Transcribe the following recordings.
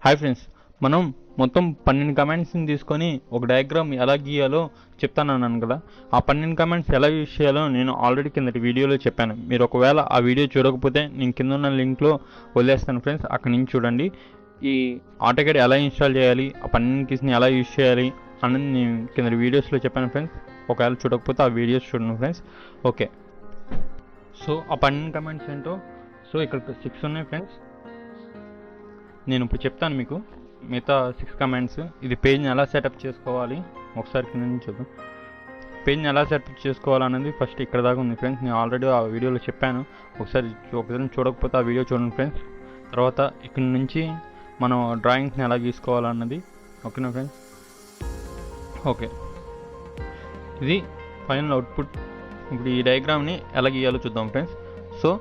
Hi friends, మనం మొత్తం 12 కమెంట్స్ని తీసుకొని ఒక డయాగ్రామ్ ఎలా గీయాలో చెప్తానన్నాను కదా. ఆ 12 కమెంట్స్ ఎలా యూజ్ చేయాలో నేను ఆల్రెడీ కిందటి వీడియోలో చెప్పాను. మీరు ఒకవేళ ఆ వీడియో చూడకపోతే నేను కింద ఉన్న లింక్లో వదిలేస్తాను ఫ్రెండ్స్, అక్కడి నుంచి చూడండి. ఈ ఆటోకాడ్ ఎలా ఇన్స్టాల్ చేయాలి, ఆ 12 కీస్ని ఎలా యూజ్ చేయాలి అన్నది నేను కింద వీడియోస్లో చెప్పాను ఫ్రెండ్స్. ఒకవేళ చూడకపోతే ఆ వీడియోస్ చూడండి ఫ్రెండ్స్. ఓకే, సో ఆ 12 కమెంట్స్ ఏంటో ఇక్కడ 6 ఉన్నాయి ఫ్రెండ్స్. నేను ఇప్పుడు చెప్తాను మీకు మిగతా 6 కమెంట్స్. ఇది పేజ్ని ఎలా సెటప్ చేసుకోవాలి ఒకసారి కింద నుంచి చూద్దాం. పేజ్ని ఎలా సెటప్ చేసుకోవాలనేది ఫస్ట్ ఇక్కడ దాకా ఉంది ఫ్రెండ్స్. నేను ఆల్రెడీ ఆ వీడియోలో చెప్పాను. ఒకసారి చూడకపోతే ఆ వీడియో చూడండి ఫ్రెండ్స్. తర్వాత ఇక్కడ నుంచి మనం డ్రాయింగ్స్ని ఎలా గీసుకోవాలన్నది. ఓకేనా ఫ్రెండ్స్? ఓకే, ఇది ఫైనల్ అవుట్పుట్. ఇప్పుడు ఈ డయాగ్రామ్ని ఎలా గీయాలో చూద్దాం ఫ్రెండ్స్. సో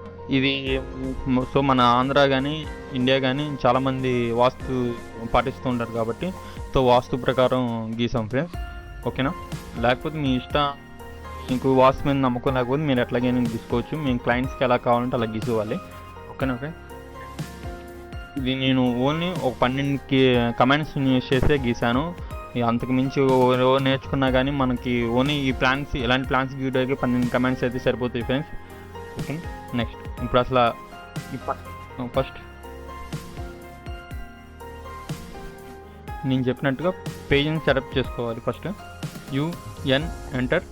మన ఆంధ్ర కానీ ఇండియా కానీ చాలామంది వాస్తు పాటిస్తూ ఉంటారు కాబట్టి వాస్తు ప్రకారం గీసాం ఫ్రెండ్స్. ఓకేనా? లేకపోతే మీ మీకు వాస్తు మీద నమ్మకం లేకపోతే మీరు ఎట్లాగైనా గీసుకోవచ్చు. మేము క్లయింట్స్కి ఎలా కావాలంటే అలా గీసుకోవాలి. ఓకేనా ఫ్రెండ్స్? ఇది నేను ఓన్లీ ఒక 12 కమెంట్స్ యూజ్ చేసే గీసాను. అంతకు మించి నేర్చుకున్నా కానీ మనకి ఓన్లీ ఈ ప్లాన్స్, ఇలాంటి ప్లాన్స్ గీయడానికి 12 కమెంట్స్ అయితే సరిపోతాయి ఫ్రెండ్స్. ఓకే, నెక్స్ట్ ఇప్పుడు అసలు ఫస్ట్ నేను చెప్పినట్టుగా పేజ్ని సెటప్ చేసుకోవాలి. First UN enter,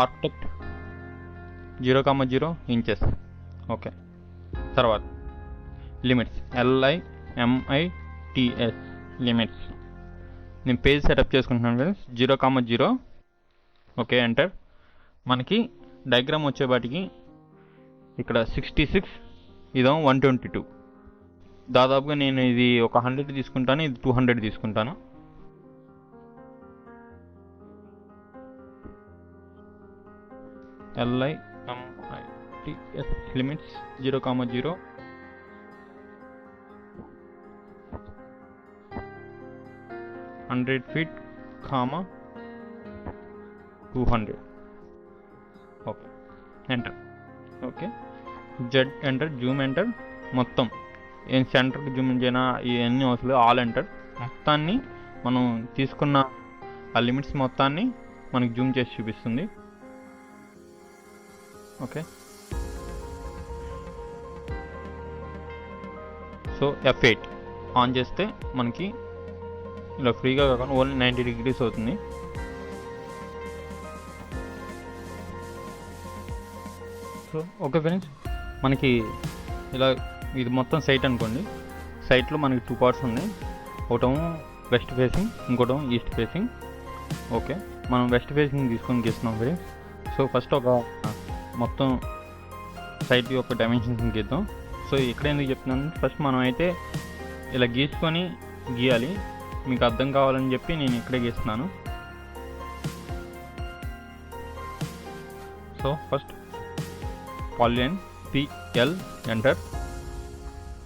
architect 0,0 inches. Okay, తర్వాత లిమిట్స్ LIMITS లిమిట్స్. నేను పేజ్ సెటప్ చేసుకుంటున్నాను ఫ్రెండ్స్. 0,0. Okay, enter. మనకి డయాగ్రామ్ వచ్చేపాటికి ఇక్కడ 66, ఇదో 122. దాదాపుగా నేను ఇది ఒక 100 తీసుకుంటాను, ఇది 200 తీసుకుంటాను. LIMITS limits 0,0 100 feet, 200. Okay, enter. Okay, Z enter, Zoom enter. మొత్తం ఏం సెంటర్కి జూమ్ చేయనా ఇవన్నీ అవసరం, ఆల్ ఎంటర్. మొత్తాన్ని మనం తీసుకున్న ఆ లిమిట్స్ మొత్తాన్ని మనకి జూమ్ చేసి చూపిస్తుంది. ఓకే, సో F8 ఆన్ చేస్తే మనకి ఇలా ఫ్రీగా కాకుండా ఓన్లీ 90 degrees అవుతుంది. సో ఓకే ఫ్రెండ్స్, మనకి ఇలా ఇది మొత్తం సైట్ అనుకోండి. సైట్లో మనకి 2 పార్ట్స్ ఉన్నాయి. ఒకటేమో వెస్ట్ ఫేసింగ్, ఇంకోటేమో ఈస్ట్ ఫేసింగ్. ఓకే, మనం వెస్ట్ ఫేసింగ్ తీసుకొని గీస్తున్నాం ఫ్రెండ్స్. సో ఫస్ట్ ఒక మొత్తం సైట్ యొక్క డైమెన్షన్స్ గీద్దాం. సో ఇక్కడ ఎందుకు చెప్తున్నాను, ఫస్ట్ మనం అయితే ఇలా గీసుకొని గీయాలి. మీకు అర్థం కావాలని చెప్పి నేను ఇక్కడే గీస్తున్నాను. So first polyline PL enter.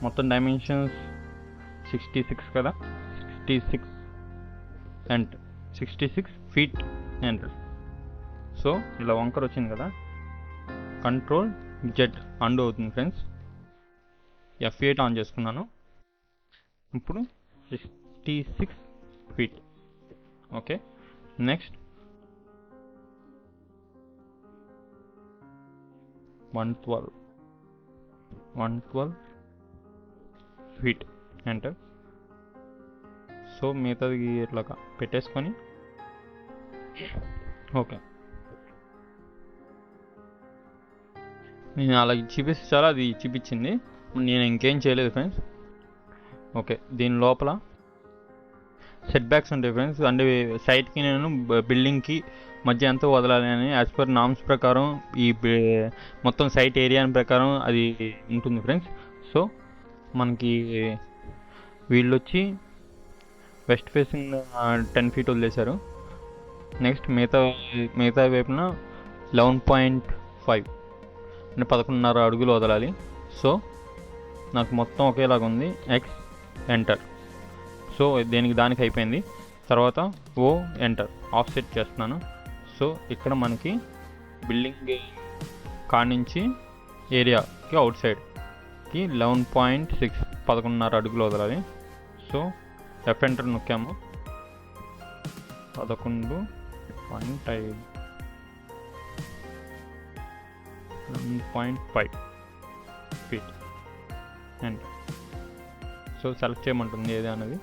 మొత్తం డైమెన్షన్స్ 66 కదా, 66 ఎంటర్, 66 feet ఎంటర్. సో ఇలా వంకర వచ్చింది కదా, Ctrl Z అండు అవుతుంది ఫ్రెండ్స్. F8 ఆన్ చేసుకున్నాను. ఇప్పుడు 66 feet. Okay, next 112 feet enter. So మిగతాది ఇట్లాగా పెట్టేసుకొని ఓకే, నేను అలా చూపిస్తాను, అది చూపించింది. నేను ఇంకేం చేయలేదు ఫ్రెండ్స్. ఓకే, దీని లోపల సెట్ బ్యాక్స్ ఉంటాయి ఫ్రెండ్స్. అంటే సైట్కి నేను బిల్డింగ్కి మధ్య ఎంత వదలాలి అని యాజ్ పర్ నామ్స్ ప్రకారం ఈ మొత్తం సైట్ ఏరియా ప్రకారం అది ఉంటుంది ఫ్రెండ్స్. సో మనకి వీళ్ళు వచ్చి వెస్ట్ ఫేసింగ్ 10 feet వదిలేశారు. నెక్స్ట్ మిగతా వైపున 11.5 అంటే 11.5 అడుగులు వదలాలి. సో నాకు మొత్తం ఒకేలాగా ఉంది. X enter. సో దానికి అయిపోయింది. తర్వాత O ఎంటర్, ఆఫ్ సెట్ చేస్తున్నాను. సో ఇక్కడ మనకి బిల్డింగ్ కాడ నుంచి ఏరియాకి అవుట్ సైడ్ మనకి 11.6 11.5 అడుగులు వదలాలి. సో ఎఫ్ ఎంటర్ నొక్కాము. 11.5 11.5 ఫీట్ ఎంటర్. సో సెలెక్ట్ చేయమంటుంది ఏది అనేది.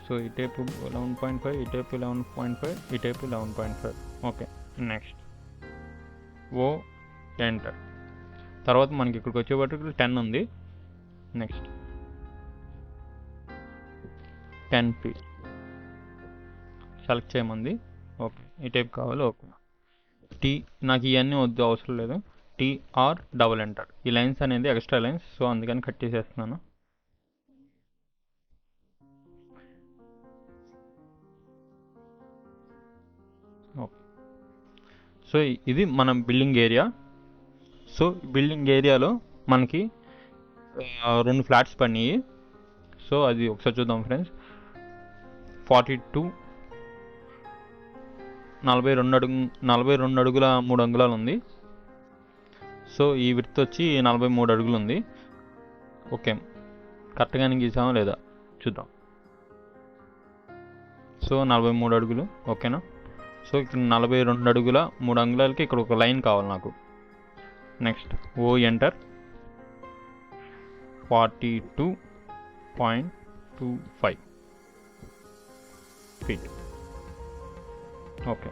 సో ఈ టైపు 11.5, ఈ టైపు 11.5, ఈ type 11.5. Okay, next O enter. తర్వాత మనకి ఇక్కడికి వచ్చేటప్పుడు 10 ఉంది. నెక్స్ట్ 10 ఫీట్ సెలెక్ట్ చేయమంది. ఓకే, ఈ టైప్ కావాలి. ఓకే, నాకు ఇవన్నీ వద్దు, అవసరం లేదు. TR double enter. ఈ లైన్స్ అనేది ఎక్స్ట్రా లైన్స్, సో అందుకని కట్ చేసేస్తున్నాను. ఓకే, సో ఇది మన బిల్డింగ్ ఏరియా. సో బిల్డింగ్ ఏరియాలో మనకి 2 ఫ్లాట్స్ పడినాయి. సో అది ఒకసారి చూద్దాం ఫ్రెండ్స్. 42 42 అడుగుల 3 అంగుళాలు ఉంది. సో ఈ విడ్త్ వచ్చి 43 అడుగులు ఉంది. ఓకే, కరెక్ట్గానే గీసామా లేదా చూద్దాం. సో 43 అడుగులు. ఓకేనా. సో ఇక్కడ 42 అడుగుల 3 అంగుళాలకి ఇక్కడ ఒక లైన్ కావాలి నాకు. Next O enter. 42.25 feet. Okay,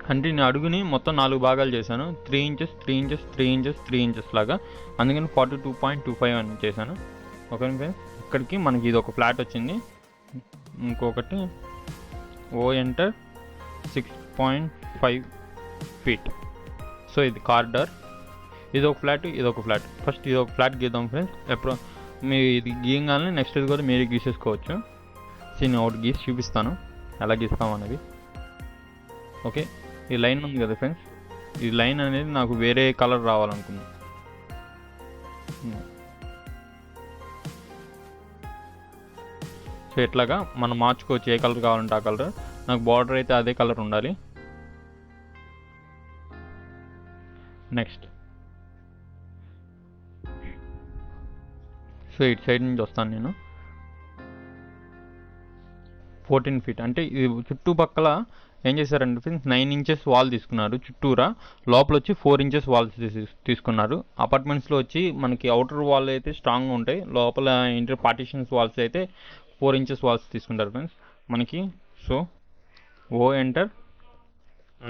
అంటే నేను అడుగుని మొత్తం 4 భాగాలు చేశాను. 3 ఇంచెస్ 3 ఇంచెస్ 3 ఇంచెస్ 3 ఇంచెస్ లాగా, అందుకని 42.25 అని చేశాను. ఓకే ఫ్రెండ్స్, ఇక్కడికి మనకి ఇది ఒక ఫ్లాట్ వచ్చింది. ఇంకొకటి ఓ ఎంటర్ 6.5 ఫీట్. సో ఇది కార్డర్. ఇది ఒక ఫ్లాట్, ఇది ఒక ఫ్లాట్. ఫస్ట్ ఇది ఒక ఫ్లాట్ గీద్దాం ఫ్రెండ్స్. ఎప్పుడు మీరు ఇది గీయగానే నెక్స్ట్ ఇది కూడా మీరు గీసేసుకోవచ్చు. నేను ఒకటి గీసి చూపిస్తాను ఎలా గీస్తాం అనేది. ఓకే, ఈ లైన్ ఉంది కదా ఫ్రెండ్స్, ఈ లైన్ అనేది నాకు వేరే కలర్ రావాలనుకుంది. సో ఇట్లాగా మనం మార్చుకోవచ్చు, ఏ కలర్ కావాలంటే ఆ కలర్. నాకు బార్డర్ అయితే అదే కలర్ ఉండాలి. నెక్స్ట్ సో ఇటు సైడ్ నుంచి వస్తాను నేను. 14 ఫీట్ అంటే ఇది చుట్టుపక్కల ఏం చేశారంటే ఫ్రెండ్స్ 9 ఇంచెస్ వాల్ తీసుకున్నారు చుట్టూరా. లోపల వచ్చి 4 ఇంచెస్ వాల్స్ తీసుకున్నారు. అపార్ట్మెంట్స్లో వచ్చి మనకి అవుటర్ వాల్ అయితే స్ట్రాంగ్గా ఉంటాయి, లోపల ఇంటర్ పార్టీషన్స్ వాల్స్ అయితే 4 ఇంచెస్ వాల్స్ తీసుకుంటారు ఫ్రెండ్స్ మనకి. సో ఓ ఎంటర్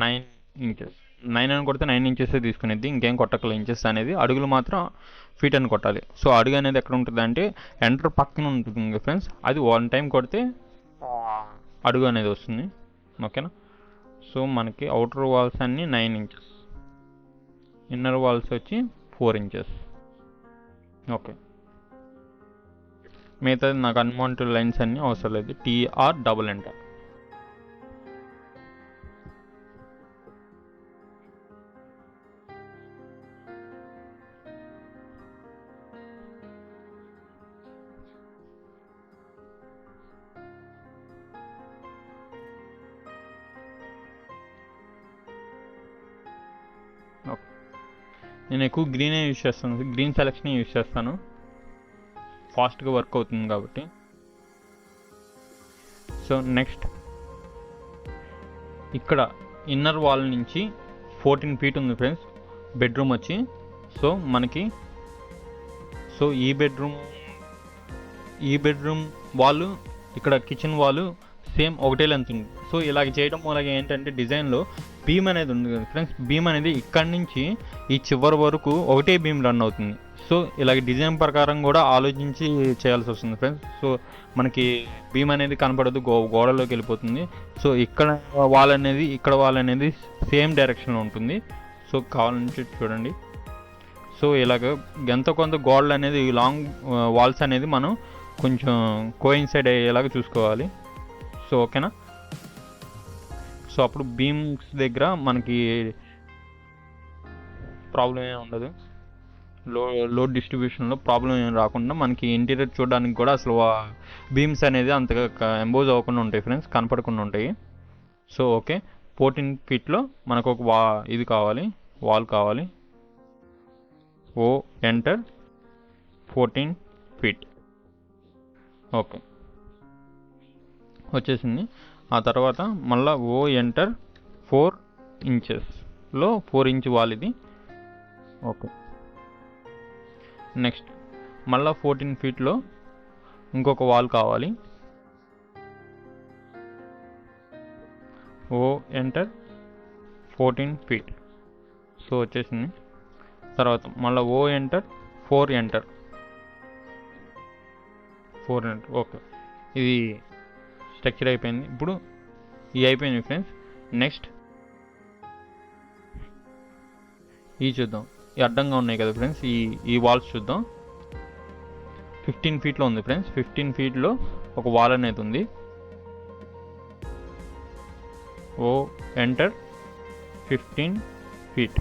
9 ఇంచెస్. 9 అని కొడితే 9 ఇంచెస్ తీసుకునేది, ఇంకేం కొట్టకల ఇంచెస్ అనేది. అడుగులు మాత్రం ఫీట్ అని కొట్టాలి. సో అడుగు అనేది ఎక్కడ ఉంటుంది అంటే ఎంటర్ పక్కన ఉంటుంది ఫ్రెండ్స్. అది 1 టైం కొడితే అడుగు అనేది వస్తుంది. ఓకేనా. సో మనకి అవుటర్ వాల్స్ అన్నీ 9 ఇంచెస్, ఇన్నర్ వాల్స్ వచ్చి 4 ఇంచెస్. ఓకే, మిగతాది నాకు అన్వాంటెడ్ లైన్స్ అన్నీ అవసరం లేదు. TR double enter. ఓకే, నేను ఎక్కువ గ్రీనే యూజ్ చేస్తాను, గ్రీన్ సెలెక్షన్ యూజ్ చేస్తాను, ఫాస్ట్గా వర్క్ అవుతుంది కాబట్టి. సో నెక్స్ట్ ఇక్కడ ఇన్నర్ వాల్ నుంచి 14 ఫీట్ ఉంది ఫ్రెండ్స్ బెడ్రూమ్ వచ్చి. సో మనకి సో ఈ బెడ్రూమ్ వాళ్ళు ఇక్కడ కిచెన్ వాళ్ళు సేమ్ ఒకటే లెంత్ ఉంది. సో ఇలాగ చేయడం మూలంగా ఏంటంటే డిజైన్లో బీమ్ అనేది ఉంది కదా ఫ్రెండ్స్, బీమ్ అనేది ఇక్కడి నుంచి ఈ చివరి వరకు ఒకటే బీమ్ రన్ అవుతుంది. సో ఇలాగ డిజైన్ ప్రకారం కూడా ఆలోచించి చేయాల్సి వస్తుంది ఫ్రెండ్స్. సో మనకి బీమ్ అనేది కనపడదు, గోడలోకి వెళ్ళిపోతుంది. సో ఇక్కడ వాల్ అనేది ఇక్కడ వాల్ అనేది సేమ్ డైరెక్షన్లో ఉంటుంది. సో కావాలంటే చూడండి. సో ఇలాగ ఎంత కొంత గోడలు అనేది లాంగ్ వాల్స్ అనేది మనం కొంచెం కోయిన్సైడ్ అయ్యేలాగా చూసుకోవాలి. సో ఓకేనా. సో అప్పుడు బీమ్స్ దగ్గర మనకి ప్రాబ్లం ఏమి ఉండదు, లోడ్ డిస్ట్రిబ్యూషన్లో ప్రాబ్లం ఏం రాకుండా మనకి ఇంటీరియర్ చూడడానికి కూడా అసలు బీమ్స్ అనేది అంతగా ఎంబోజ్ అవ్వకుండా ఉంటాయి ఫ్రెండ్స్, కనపడకుండా ఉంటాయి. సో ఓకే, 14 ఫీట్లో మనకు ఒక ఇది కావాలి, వాల్ కావాలి. ఓ ఎంటర్ 14 feet. ఓకే వచ్చేసింది. ఆ తర్వాత మళ్ళీ ఓ ఎంటర్ 4 inchesలో 4 inch వాల్ ఇది. ఓకే నెక్స్ట్ మళ్ళీ 14 feetలో ఇంకొక వాల్ కావాలి. ఓ ఎంటర్ 14 feet. సో వచ్చేసింది. తర్వాత మళ్ళీ ఓ ఎంటర్ 4 ఎంటర్. ఓకే ఇది స్ట్రక్చర్ అయిపోయింది. ఇప్పుడు ఇది అయిపోయింది ఫ్రెండ్స్. నెక్స్ట్ ఈ చూద్దాం. ఈ అడ్డంగా ఉన్నాయి కదా ఫ్రెండ్స్, ఈ వాల్స్ చూద్దాం. 15 feetలో ఉంది ఫ్రెండ్స్. 15 feetలో ఒక వాల్ అనేది ఉంది. ఓ ఎంటర్ 15 feet.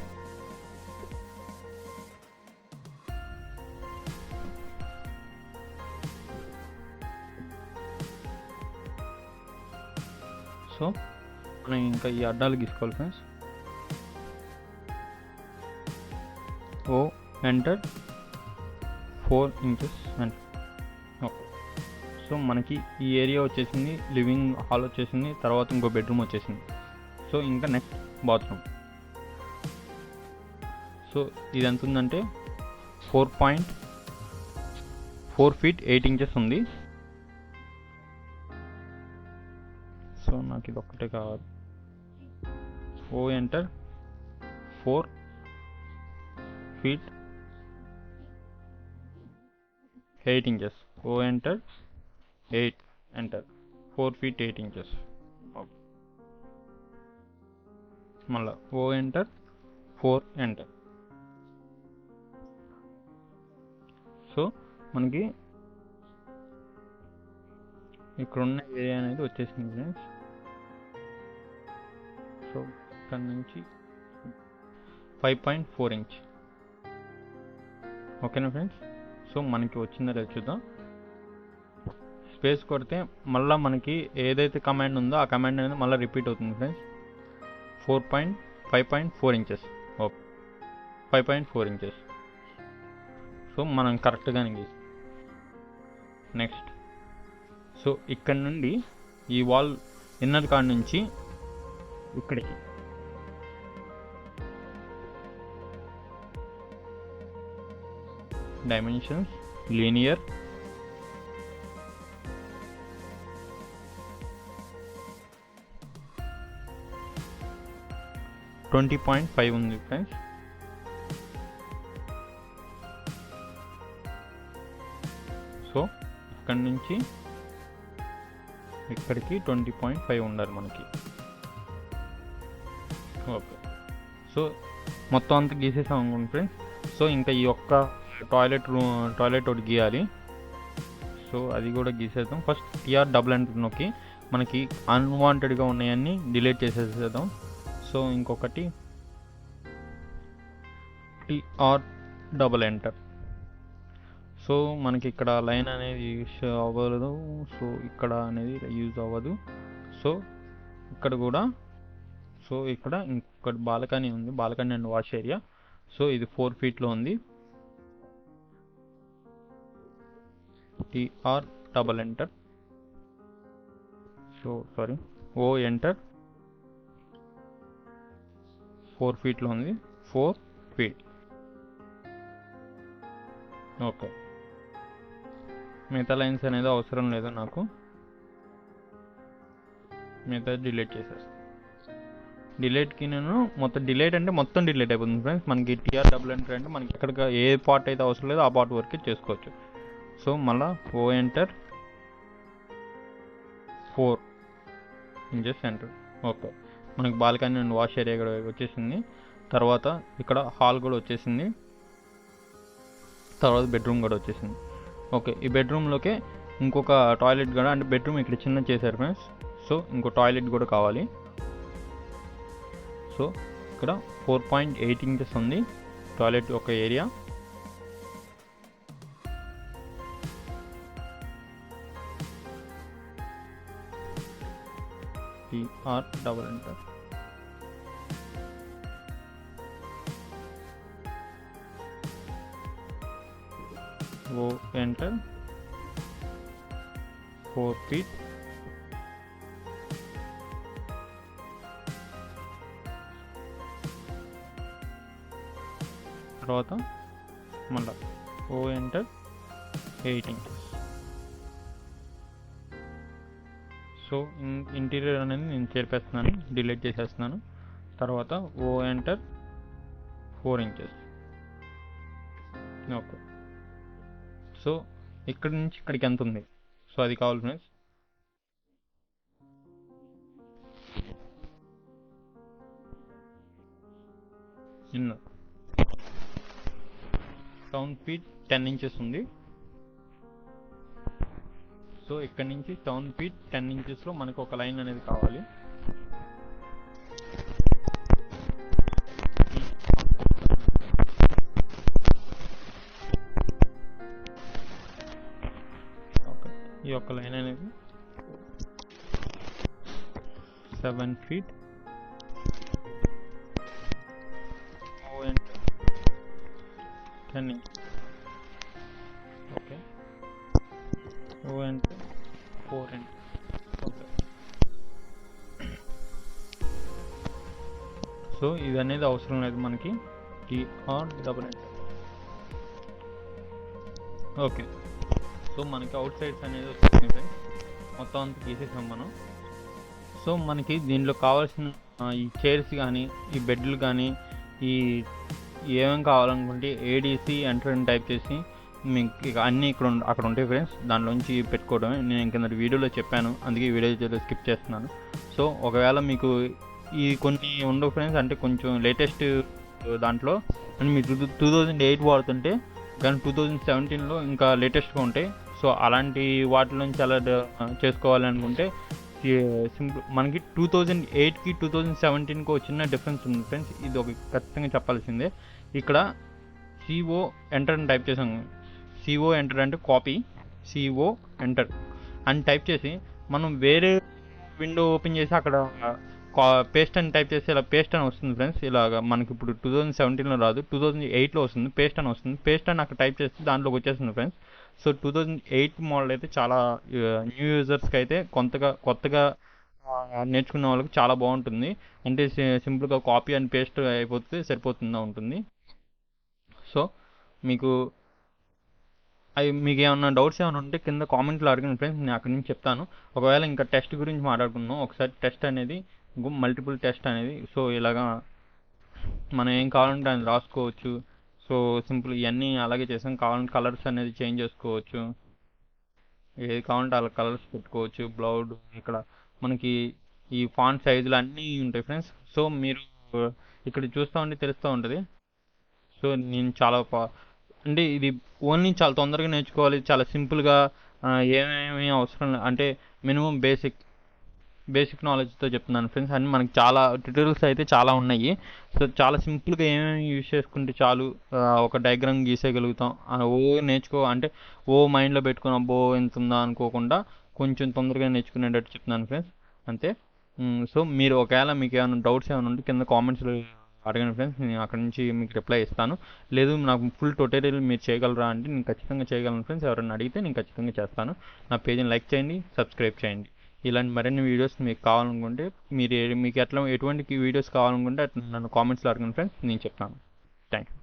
సో మనం ఇంకా ఈ అడ్డాలు గీసుకోవాలి friends. O enter 4 inches and okay. So మనకి ఈ ఏరియా వచ్చేసింది, లివింగ్ హాల్ వచ్చేసింది, తర్వాత ఇంకో బెడ్రూమ్ వచ్చేసింది. సో ఇంకా నెక్స్ట్ బాత్రూమ్. సో ఇది ఎంత ఉందంటే 4 feet 8 inches ఉంది. సో నాకు ఇది ఒక్కటే కావాలి. ఓ ఎంటర్ 4 feet 8 inches. ఓ ఎంటర్ 8 ఎంటర్ 4 feet 8 inches. మళ్ళా ఓ ఎంటర్ 4 ఎంటర్. సో మనకి ఇక్కడ ఉన్న ఏరియా అనేది వచ్చేసింది ఫ్రెండ్స్. సో ఇక్కడ నుంచి 5.4 inch. ఓకేనా ఫ్రెండ్స్. సో మనకి వచ్చిందో లేదు చూద్దాం. స్పేస్ కొడితే మళ్ళీ మనకి ఏదైతే కమాండ్ ఉందో ఆ కమాండ్ అనేది మళ్ళీ రిపీట్ అవుతుంది friends. 5.4 inches. Okay 5.4 inches. So మనం కరెక్ట్గానే గీసాం. నెక్స్ట్ సో ఇక్కడ నుండి ఈ వాల్ ఇన్నర్ కార్డ్ నుంచి ఇక్కడికి డైమెన్షన్స్ లీనియర్ 20.5 ఉంది ఫ్రెండ్స్. సో ఇక్కడ నుంచి ఇక్కడికి 20.5 ఉండాలి మనకి. ఓకే సో మొత్తం అంతా గీసేసాం అనుకోండి ఫ్రెండ్స్. సో ఇంకా ఈ ఒక్క టాయిలెట్ ఒకటి గీయాలి. సో అది కూడా గీసేద్దాం. ఫస్ట్ టీఆర్ డబుల్ ఎంటర్ నొక్కి మనకి అన్వాంటెడ్గా ఉన్నాయన్నీ డిలీట్ చేసేసేద్దాం. సో ఇంకొకటి టీఆర్ డబుల్ ఎంటర్. సో మనకి ఇక్కడ లైన్ అనేది యూజ్ అవ్వదు. సో ఇక్కడ అనేది యూజ్ అవ్వదు. సో ఇక్కడ కూడా సో ఇక్కడ ఇంకొకటి బాల్కనీ ఉంది, balcony and wash area. So ఇది 4 feetలో ఉంది. TR double enter. So sorry O enter 4 feetలో ఉంది. 4 feet. ఓకే మిగతా లైన్స్ అనేది అవసరం లేదు నాకు, మిగతా డిలీట్ చేసేస్తాను. డిలీట్కి నేను మొత్తం డిలీట్ అంటే మొత్తం డిలీట్ అయిపోతుంది ఫ్రెండ్స్. మనకి టీఆర్ డబుల్ ఎంటర్ అంటే మనకి ఎక్కడ ఏ పార్ట్ అయితే అవసరం లేదో ఆ పార్ట్ వరకే చేసుకోవచ్చు. సో మళ్ళీ O enter 4 inches enter. Okay మనకి బాల్కనీ అండ్ వాష్ ఏరియా కూడా వచ్చేసింది. తర్వాత ఇక్కడ హాల్ కూడా వచ్చేసింది. తర్వాత బెడ్రూమ్ కూడా వచ్చేసింది. ఓకే ఈ బెడ్రూమ్లోకే ఇంకొక టాయిలెట్ కూడా, అంటే బెడ్రూమ్ ఇక్కడ చిన్న చేశారు ఫ్రెండ్స్. సో ఇంకో టాయిలెట్ కూడా కావాలి. సో ఇక్కడ 4.8 inches ఉంది టాయిలెట్ ఒక ఏరియా. TR double enter. O enter 4 feet తర్వాత మళ్ళీ O enter 8 inches. So interior అనేది నేను చేర్పేస్తున్నాను, డిలీట్ చేసేస్తున్నాను. తర్వాత O enter 4 inches. Okay. So ఇక్కడి నుంచి ఇక్కడికి ఎంత ఉంది, సో అది కావాలి ఫ్రెండ్స్. ఇన్ 7 feet 10 inches ఉంది. సో ఇక్కడ నుంచి 7 feet 10 inches మనకు ఒక లైన్ అనేది కావాలి. ఓకే, ఈ యొక్క లైన్ అనేది 7 feet 10 inches. ఓకే, ఓ అంటే 4 inches. ఓకే, సో ఇది అనేది అవసరం లేదు మనకి. TR double enter. Okay, so మనకి అవుట్ సైడ్స్ అనేది వస్తుంది ఫ్రెండ్స్. మొత్తం అంతా తీసేసాం మనం. సో మనకి దీనిలో కావాల్సిన ఈ చైర్స్ కానీ, ఈ బెడ్లు కానీ, ఈ ఏమేమి కావాలనుకుంటే ఏడీసీ ఎంటర్ అని టైప్ చేసి మీకు ఇక అన్నీ అక్కడ ఉంటాయి ఫ్రెండ్స్. దాంట్లోంచి పెట్టుకోవడమే. నేను కింద వీడియోలో చెప్పాను, అందుకే వీడియో స్కిప్ చేస్తున్నాను. సో ఒకవేళ మీకు ఈ కొన్ని ఉండవు ఫ్రెండ్స్, అంటే కొంచెం లేటెస్ట్ దాంట్లో అంటే మీరు 2008 వాడుతుంటే కానీ 2017లో ఇంకా లేటెస్ట్గా ఉంటాయి. సో అలాంటి వాటి నుంచి అలా చేసుకోవాలి అనుకుంటే సింపుల్ మనకి 2008కి 2017కి చిన్న డిఫరెన్స్ ఉంది ఫ్రెండ్స్. ఇది ఒక ఖచ్చితంగా చెప్పాల్సిందే. ఇక్కడ CO ఎంటర్ అని టైప్ చేసాము. CO ఎంటర్ అంటే కాపీ, CO ఎంటర్ అని టైప్ చేసి మనం వేరే విండో ఓపెన్ చేసి అక్కడ పేస్ట్ అని టైప్ చేసి ఇలా పేస్ట్ అని వస్తుంది ఫ్రెండ్స్. ఇలాగ మనకి ఇప్పుడు 2017లో రాదు, 2008లో వస్తుంది. పేస్ట్ అని వస్తుంది. పేస్ట్ అని అక్కడ టైప్ చేస్తే దాంట్లోకి వచ్చేస్తుంది ఫ్రెండ్స్. సో 2008 మోడల్ అయితే చాలా న్యూ యూజర్స్కి అయితే కొత్తగా నేర్చుకునే వాళ్ళకి చాలా బాగుంటుంది. అంటే సింపుల్గా కాపీ అండ్ పేస్ట్ అయిపోతే సరిపోతుందా ఉంటుంది. సో మీకు ఏమన్నా డౌట్స్ ఏమైనా ఉంటే కింద కామెంట్లో అడగండి ఫ్రెండ్స్, నేను అక్కడి నుంచి చెప్తాను. ఒకవేళ ఇంకా టెస్ట్ గురించి మాట్లాడుకున్నాం ఒకసారి. టెస్ట్ అనేది మల్టిపుల్ టెస్ట్ అనేది, సో ఇలాగా మనం ఏం కావాలంటే అది రాసుకోవచ్చు. సో సింపుల్ ఇవన్నీ అలాగే చేసాం. కావాలంటే కలర్స్ అనేది చేంజ్ చేసుకోవచ్చు, ఏది కావాలంటే అలా కలర్స్ పెట్టుకోవచ్చు. బ్లౌడ్ ఇక్కడ మనకి ఈ ఫాంట్ సైజులు అన్నీ ఉంటాయి ఫ్రెండ్స్. సో మీరు ఇక్కడ చూస్తూ ఉంటే తెలుస్తూ ఉంటుంది. సో నేను చాలా అంటే ఇది ఓన్లీ చాలా తొందరగా నేర్చుకోవాలి, చాలా సింపుల్గా, ఏమేమి అవసరం అంటే మినిమం బేసిక్ నాలెడ్జ్తో చెప్తున్నాను ఫ్రెండ్స్. అని మనకి చాలా ట్యూటోరియల్స్ అయితే చాలా ఉన్నాయి. సో చాలా సింపుల్గా ఏమేమి యూజ్ చేసుకుంటే చాలు ఒక డయాగ్రామ్ గీసేయగలుగుతాం. నేర్చుకో అంటే మైండ్లో పెట్టుకుని అబ్బో ఎంత ఉందా అనుకోకుండా కొంచెం తొందరగా నేర్చుకునేటట్టు చెప్తున్నాను ఫ్రెండ్స్, అంతే. సో మీరు ఒకవేళ మీకు ఏమైనా డౌట్స్ ఏమైనా ఉంటే కింద కామెంట్స్లో అడగండి ఫ్రెండ్స్, నేను అక్కడ నుంచి మీకు రిప్లై ఇస్తాను. లేదు నాకు ఫుల్ ట్యూటోరియల్ మీరు చేయగలరా అంటే నేను ఖచ్చితంగా చేయగలను ఫ్రెండ్స్. ఎవరైనా అడిగితే నేను ఖచ్చితంగా చేస్తాను. నా పేజ్ని లైక్ చేయండి, సబ్స్క్రైబ్ చేయండి. ఇలాంటి మరిన్ని వీడియోస్ మీకు కావాలనుకుంటే మీకు ఎటువంటి వీడియోస్ కావాలనుకుంటే నన్ను కామెంట్స్లో అడగండి ఫ్రెండ్స్, నేను చెప్తాను. Thank you.